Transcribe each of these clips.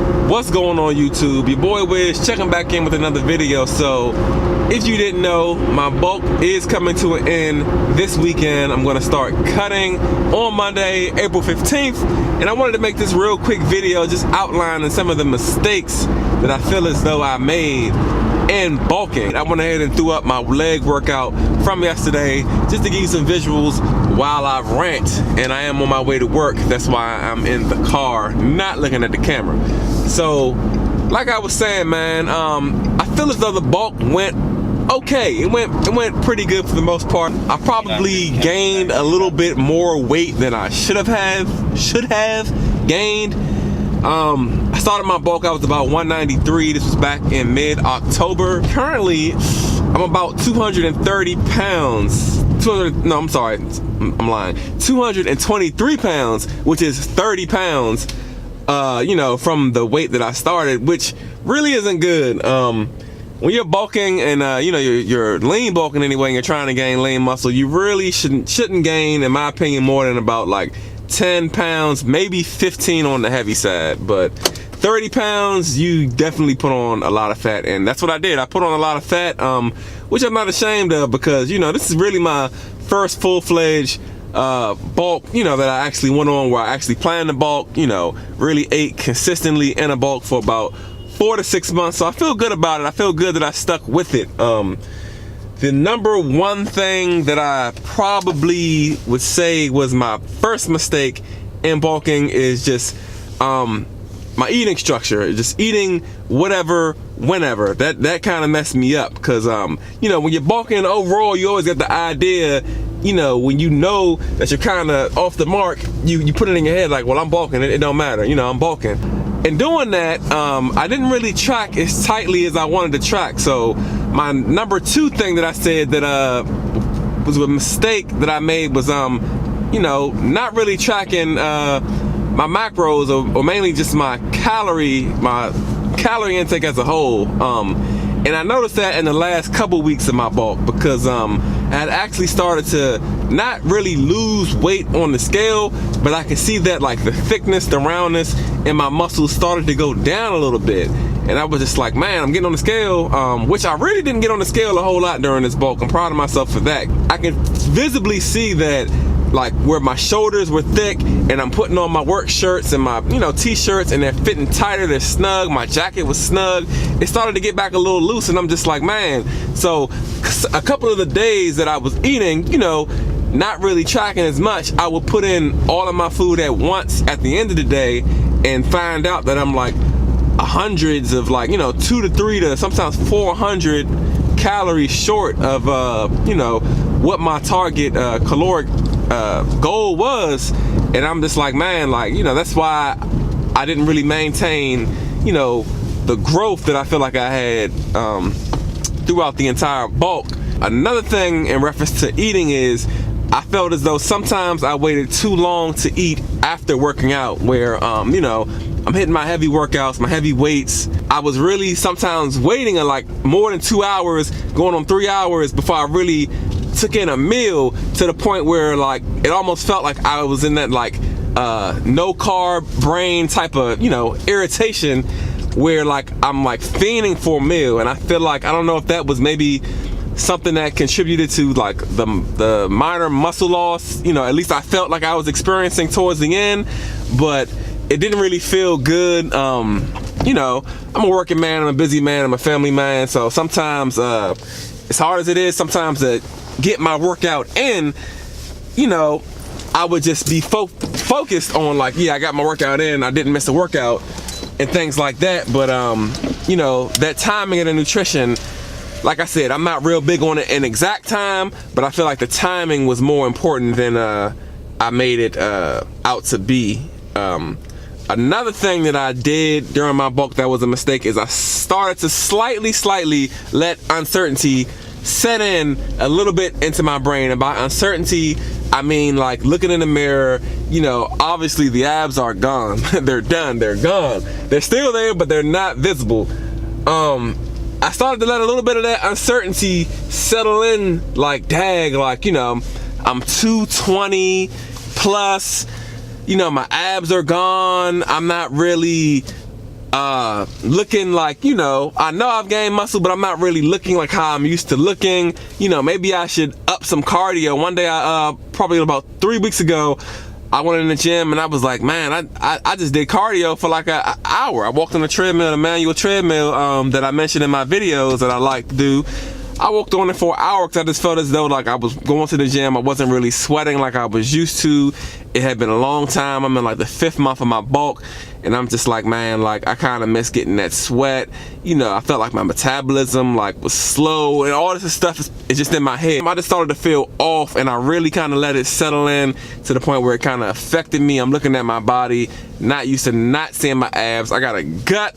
What's going on YouTube? Your boy Wiz checking back in with another video. So if you didn't know, my bulk is coming to an end this weekend. I'm going to start cutting on Monday, April 15th, and I wanted to make this real quick video just outlining some of the mistakes that I feel as though I made in bulking. I went ahead and threw up my leg workout from yesterday just to give you some visuals while I rant, and I am on my way to work. That's why I'm in the car, not looking at the camera. So, like I was saying, man, I feel as though the bulk went okay. It went pretty good for the most part. I probably gained a little bit more weight than I should have gained. I started my bulk, I was about 193. This was back in mid-October. Currently, I'm about 230 pounds. 223 pounds, which is 30 pounds, from the weight that I started, which really isn't good. When you're bulking and, you're lean bulking anyway, and you're trying to gain lean muscle, you really shouldn't gain, in my opinion, more than about like 10 pounds, maybe 15 on the heavy side. But 30 pounds, you definitely put on a lot of fat, and that's what I did. I put on a lot of fat, which I'm not ashamed of, because, this is really my first full-fledged bulk, that I actually went on, where I actually planned to bulk, really ate consistently in a bulk for about 4 to 6 months. So I feel good about it. I feel good that I stuck with it. The number one thing that I probably would say was my first mistake in bulking is just my eating structure. Just eating whatever, whenever. That kind of messed me up, because when you're bulking overall, you always get the idea, when you know that you're kind of off the mark, you put it in your head like, well, I'm bulking, it don't matter, I'm bulking. And doing that, I didn't really track as tightly as I wanted to track. So my number two thing that I said that was a mistake that I made was not really tracking my macros, or mainly just my calorie intake as a whole. And I noticed that in the last couple weeks of my bulk, because I had actually started to not really lose weight on the scale, but I could see that like the thickness, the roundness in my muscles started to go down a little bit. And I was just like, man, I'm getting on the scale, which I really didn't get on the scale a whole lot during this bulk. I'm proud of myself for that. I can visibly see that, like, where my shoulders were thick, and I'm putting on my work shirts and my t-shirts, and they're fitting tighter, they're snug, my jacket was snug. It started to get back a little loose, and I'm just like, man. So a couple of the days that I was eating, not really tracking as much, I would put in all of my food at once at the end of the day and find out that I'm like hundreds of 2 to 3 to sometimes 400 calories short of what my target caloric goal was. And I'm just like, man, that's why I didn't really maintain the growth that I feel like I had throughout the entire bulk. Another thing in reference to eating is I felt as though sometimes I waited too long to eat after working out, where I'm hitting my heavy workouts, my heavy weights. I was really sometimes waiting like more than 2 hours, going on 3 hours before I really took in a meal, to the point where like it almost felt like I was in that no carb brain type of irritation, where like I'm like fiending for a meal. And I feel like, I don't know if that was maybe something that contributed to like the minor muscle loss, at least I felt like I was experiencing towards the end, but it didn't really feel good. I'm a working man, I'm a busy man, I'm a family man, so sometimes as hard as it is sometimes to get my workout in, I would just be focused on like, yeah, I got my workout in, I didn't miss a workout and things like that. But that timing of the nutrition, like I said, I'm not real big on an exact time, but I feel like the timing was more important than I made it out to be. Another thing that I did during my bulk that was a mistake is I started to slightly let uncertainty set in a little bit into my brain. And by uncertainty, I mean like looking in the mirror, obviously the abs are gone. They're done, they're gone. They're still there, but they're not visible. I started to let a little bit of that uncertainty settle in, like, dag, like, I'm 220 plus, my abs are gone. I'm not really looking like, you know I've gained muscle, but I'm not really looking like how I'm used to looking. Maybe I should up some cardio. One day, probably about 3 weeks ago, I went in the gym and I was like, man, I just did cardio for like an hour. I walked on the treadmill, the manual treadmill that I mentioned in my videos that I like to do. I walked on it for an hour because I just felt as though like I was going to the gym. I wasn't really sweating like I was used to. It had been a long time. I'm in like the 5th month of my bulk, and I'm just like, man, like I kind of miss getting that sweat. I felt like my metabolism like was slow, and all this stuff is just in my head. I just started to feel off, and I really kind of let it settle in to the point where it kind of affected me. I'm looking at my body, not used to not seeing my abs. I got a gut.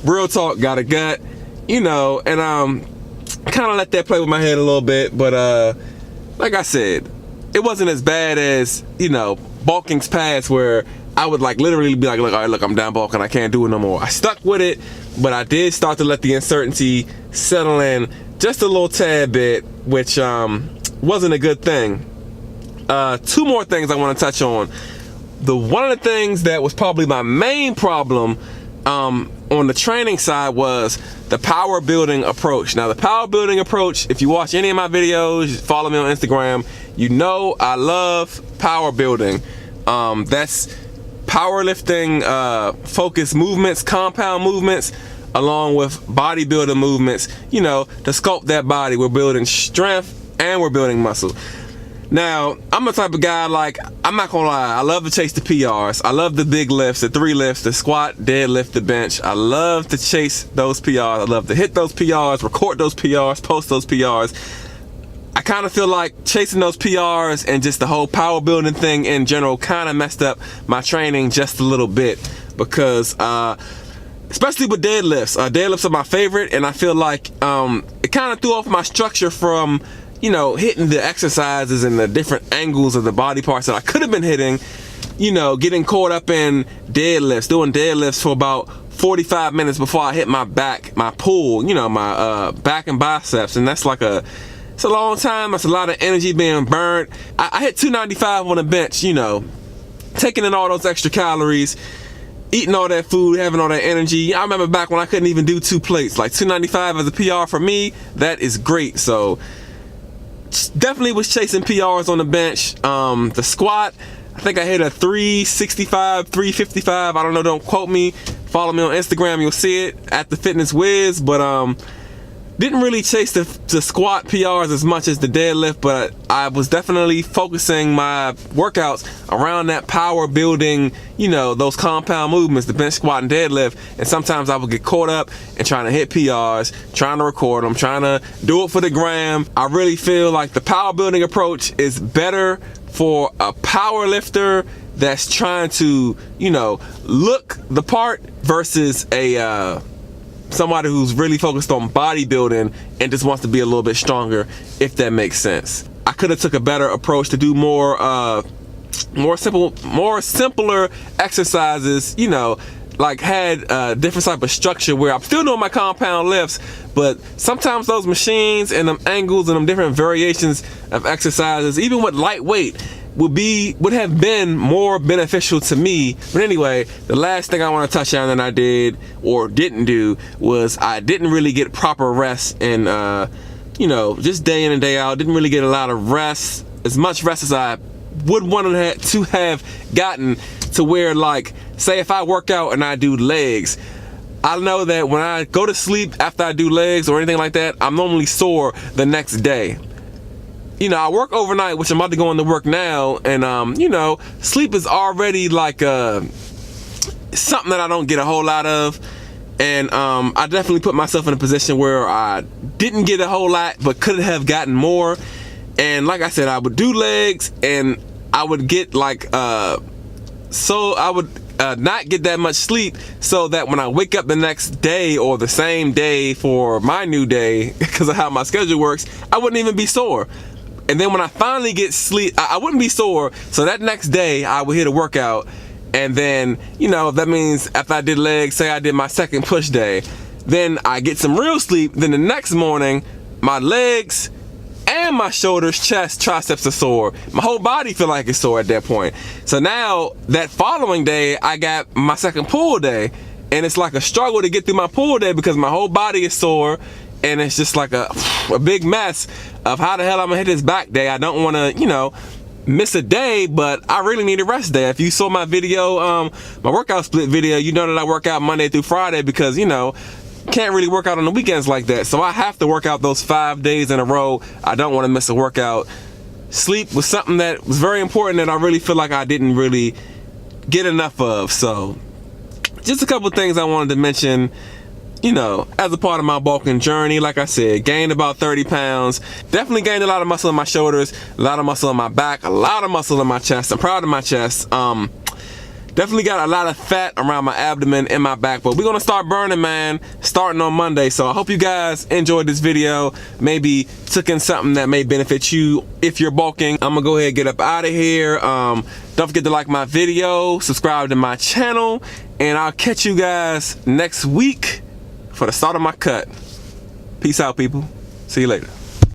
Real talk, got a gut. And kind of let that play with my head a little bit, but like I said, it wasn't as bad as bulking's past, where I would like literally be like, look, all right, look, I'm down bulking, I can't do it no more. I stuck with it, but I did start to let the uncertainty settle in just a little tad bit, which wasn't a good thing. 2 more things I want to touch on. One of the things that was probably my main problem on the training side was the power building approach. Now, the power building approach, if you watch any of my videos, follow me on Instagram, I love power building. That's powerlifting focused movements, compound movements, along with bodybuilding movements, to sculpt that body. We're building strength and we're building muscle. Now, I'm the type of guy, like, I'm not gonna lie, I love to chase the PRs. I love the big lifts, the 3 lifts, the squat, deadlift, the bench. I love to chase those PRs. I love to hit those PRs, record those PRs, post those PRs. I kind of feel like chasing those PRs and just the whole power building thing in general kind of messed up my training just a little bit, because especially with deadlifts. Deadlifts are my favorite, and I feel like it kind of threw off my structure from hitting the exercises and the different angles of the body parts that I could have been hitting, getting caught up in deadlifts, doing deadlifts for about 45 minutes before I hit my back, my pull, my back and biceps. And that's like it's a long time. That's a lot of energy being burnt. I hit 295 on the bench, taking in all those extra calories, eating all that food, having all that energy. I remember back when I couldn't even do 2 plates. Like 295 as a PR for me, that is great. So definitely was chasing PRs on the bench. The squat, I think I hit a 365, 355. I don't know, don't quote me. Follow me on Instagram, you'll see it at the Fitness Wiz. But didn't really chase the squat PRs as much as the deadlift, but I was definitely focusing my workouts around that power building, those compound movements, the bench, squat, and deadlift. And sometimes I would get caught up in trying to hit PRs, trying to record them, trying to do it for the gram. I really feel like the power building approach is better for a power lifter that's trying to, look the part versus somebody who's really focused on bodybuilding and just wants to be a little bit stronger, if that makes sense. I could have took a better approach to do more simpler exercises, like had a different type of structure where I'm still doing my compound lifts, but sometimes those machines and them angles and them different variations of exercises, even with lightweight, would have been more beneficial to me. But anyway, the last thing I want to touch on that I did or didn't do was I didn't really get proper rest, and just day in and day out, didn't really get a lot of rest, as much rest as I would want to have gotten, to where, like, say if I work out and I do legs, I know that when I go to sleep after I do legs or anything like that, I'm normally sore the next day. I work overnight, which I'm about to go into work now, and sleep is already like something that I don't get a whole lot of, and I definitely put myself in a position where I didn't get a whole lot but could have gotten more. And like I said, I would do legs and I would get like not get that much sleep, so that when I wake up the next day or the same day for my new day, because of how my schedule works, I wouldn't even be sore. And then when I finally get sleep, I wouldn't be sore. So that next day I would hit a workout, and then if that means after I did legs, say I did my second push day, then I get some real sleep. Then the next morning, my legs and my shoulders, chest, triceps are sore. My whole body feel like it's sore at that point. So now that following day, I got my second pull day, and it's like a struggle to get through my pull day because my whole body is sore, and it's just like a big mess of how the hell I'm gonna hit this back day. I don't want to, you know, miss a day, but I really need a rest day. If you saw my video, my workout split video, you know that I work out Monday through Friday because, you know, can't really work out on the weekends like that. So I have to work out those 5 days in a row. I don't want to miss a workout. Sleep was something that was very important that I really feel like I didn't really get enough of. So just a couple things I wanted to mention, you know, as a part of my bulking journey. Like I said, gained about 30 pounds. Definitely gained a lot of muscle in my shoulders, a lot of muscle in my back, a lot of muscle in my chest. I'm proud of my chest. Definitely got a lot of fat around my abdomen and my back, but we're gonna start burning, man, starting on Monday. So I hope you guys enjoyed this video, maybe took in something that may benefit you if you're bulking. I'm gonna go ahead and get up out of here. Don't forget to like my video, subscribe to my channel, and I'll catch you guys next week for the start of my cut. Peace out, people. See you later.